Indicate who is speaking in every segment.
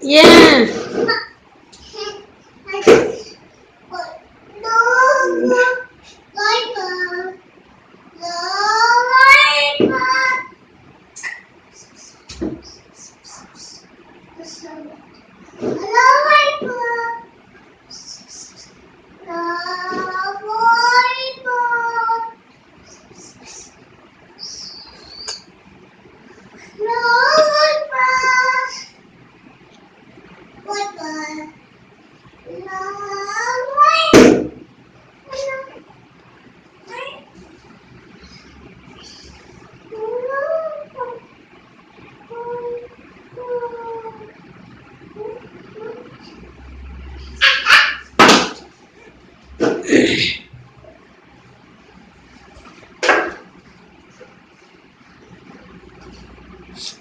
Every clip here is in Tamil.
Speaker 1: ஏன்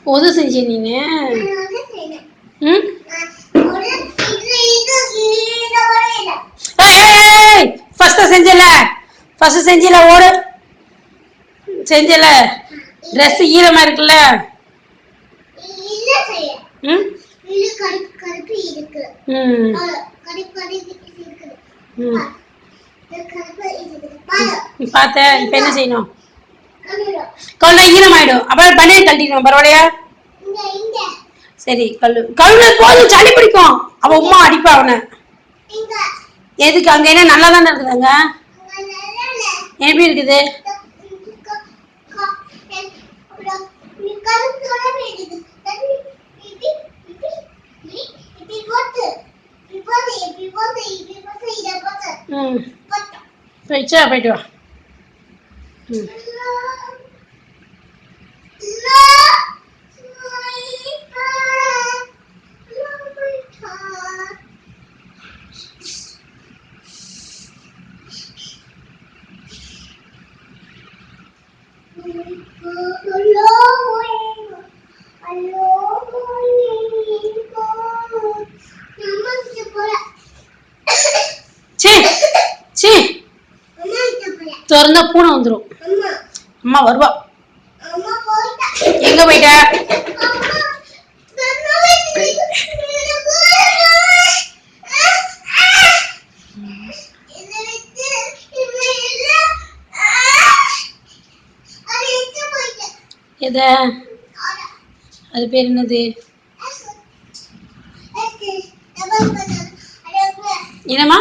Speaker 1: உது செஞ்ச நீனு செஞ்சல ஓடு செஞ்சல ட்ரெஸ் ஈரமா இருக்குல்ல பார்த்த இப்ப என்ன செய்யணும் கல்ல ஈரமாயிடும் அப்புறம் பனியை கழட்டிக்கணும் பரவாயில்லையா சரி கல்லு போதும் சளி பிடிக்கும் அவ உமா அடிப்பா அவனை எதுக்கு அங்க என்ன நல்லா தானே இருக்குதுங்க எப்படி இருக்குது போயிட்டு வா திறந்தா பூனை வந்துடும் அம்மா வருவா எங்க போயிட்ட எத அது பேர் என்னது என்னம்மா